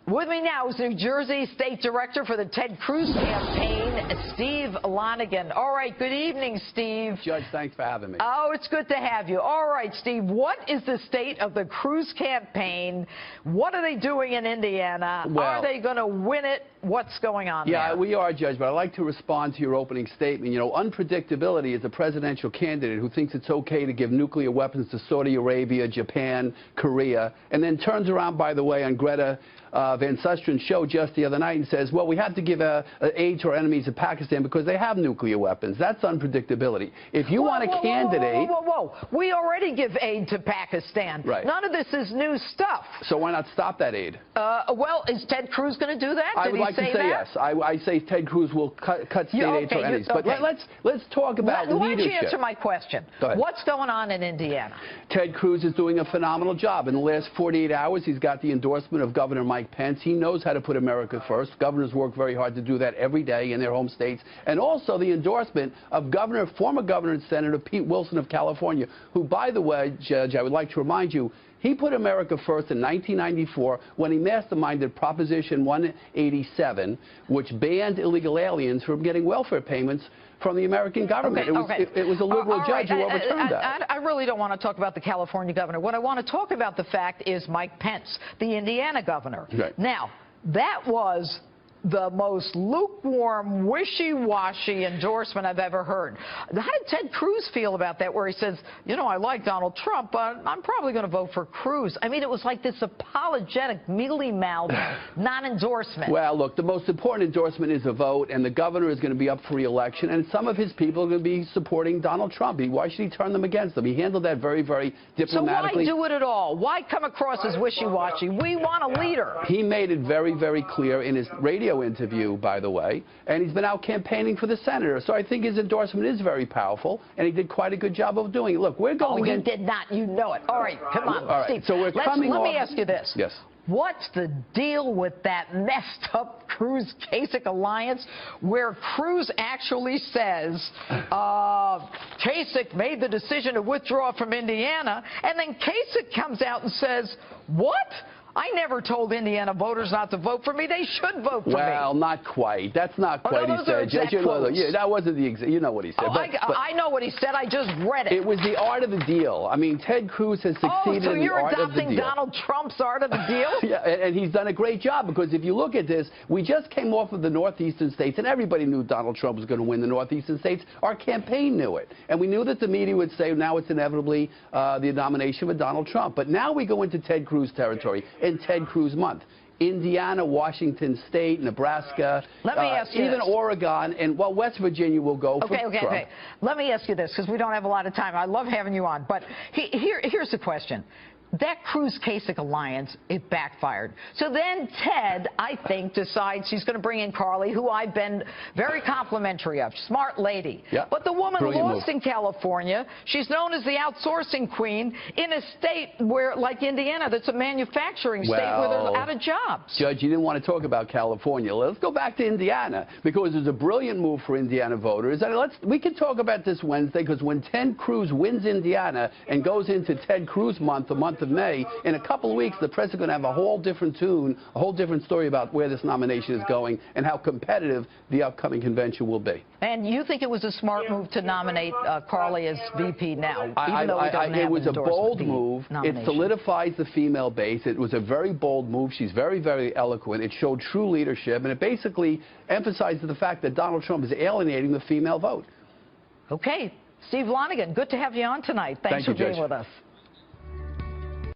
With me now is New Jersey State Director for the Ted Cruz campaign, Steve Lonigan. All right, good evening, Steve. Judge, thanks for having me. Oh, it's good to have you. All right, Steve, what is the state of the Cruz campaign? What are they doing in Indiana? Are they going to win it? What's going on there? Yeah, we are, Judge, but I'd like to respond to your opening statement. You know, unpredictability is a presidential candidate who thinks it's okay to give nuclear weapons to Saudi Arabia, Japan, Korea, and then turns around, by the way, on Greta Van Susten's show just the other night and says, well, we have to give aid to our enemies in Pakistan because they have nuclear weapons. That's unpredictability. If you want a candidate... Whoa. We already give aid to Pakistan. Right. None of this is new stuff. So why not stop that aid? Well, is Ted Cruz going to do that? I would like to say yes. I say Ted Cruz will cut state aid to our enemies. But let's talk about leadership. Why don't you answer my question? What's going on in Indiana? Ted Cruz is doing a phenomenal job. In the last 48 hours, he's got the endorsement of Governor Mike Pence. He knows how to put America first. Governors work very hard to do that every day in their home states. And also the endorsement of former Governor and Senator Pete Wilson of California, who, by the way, Judge, I would like to remind you, he put America first in 1994 when he masterminded Proposition 187, which banned illegal aliens from getting welfare payments from the American government. It was a liberal judge who overturned that. I really don't want to talk about the California governor. What I want to talk about, the fact, is Mike Pence, the Indiana governor. Right. Now, that was the most lukewarm, wishy-washy endorsement I've ever heard. How did Ted Cruz feel about that, where he says, you know, I like Donald Trump, but I'm probably going to vote for Cruz? I mean, it was like this apologetic, mealy-mouthed non-endorsement. Well, look, the most important endorsement is a vote, and the governor is going to be up for re-election, and some of his people are going to be supporting Donald Trump. Why should he turn them against him? He handled that very, very diplomatically. So why do it at all? Why come across as wishy-washy? We want a leader. He made it very, very clear in his radio interview, by the way, and he's been out campaigning for the senator. So I think his endorsement is very powerful, and he did quite a good job of doing it. Look, we're going in... Oh, he did not. You know it. All right, come on, all right. Steve. So let me ask you this. Yes. What's the deal with that messed up Cruz-Kasich alliance where Cruz actually says Kasich made the decision to withdraw from Indiana, and then Kasich comes out and says, what? I never told Indiana voters not to vote for me. They should vote for me. Well, not quite. That's not quite what he said. Yeah, that wasn't the exact. You know what he said. I know what he said. I just read it. It was the art of the deal. I mean, Ted Cruz has succeeded in the art of the deal. So you're adopting Donald Trump's art of the deal? Yeah, and he's done a great job, because if you look at this, we just came off of the northeastern states, and everybody knew Donald Trump was going to win the northeastern states. Our campaign knew it. And we knew that the media would say now it's inevitably the nomination of Donald Trump. But now we go into Ted Cruz territory in Ted Cruz month. Indiana, Washington State, Nebraska, Let me ask you even this. Oregon, and, well, West Virginia will go for Trump. Okay. Let me ask you this, because we don't have a lot of time. I love having you on. But here's the question. That Cruz-Kasich alliance, it backfired. So then Ted, I think, decides he's going to bring in Carly, who I've been very complimentary of. Smart lady. Yeah. But the woman lost move. in California. She's known as the outsourcing queen in a state where, like Indiana, that's a manufacturing state where they're out of jobs. Judge, you didn't want to talk about California. Let's go back to Indiana, because it's a brilliant move for Indiana voters. And we can talk about this Wednesday, because when Ted Cruz wins Indiana and goes into Ted Cruz month, the month of May, in a couple of weeks, the press is going to have a whole different tune, a whole different story about where this nomination is going and how competitive the upcoming convention will be. And you think it was a smart move to nominate Carly as VP now, even though we don't have it was a bold move. It solidifies the female base. It was a very bold move. She's very, very eloquent. It showed true leadership, and it basically emphasizes the fact that Donald Trump is alienating the female vote. Okay. Steve Lonigan, good to have you on tonight. Thanks for being with us.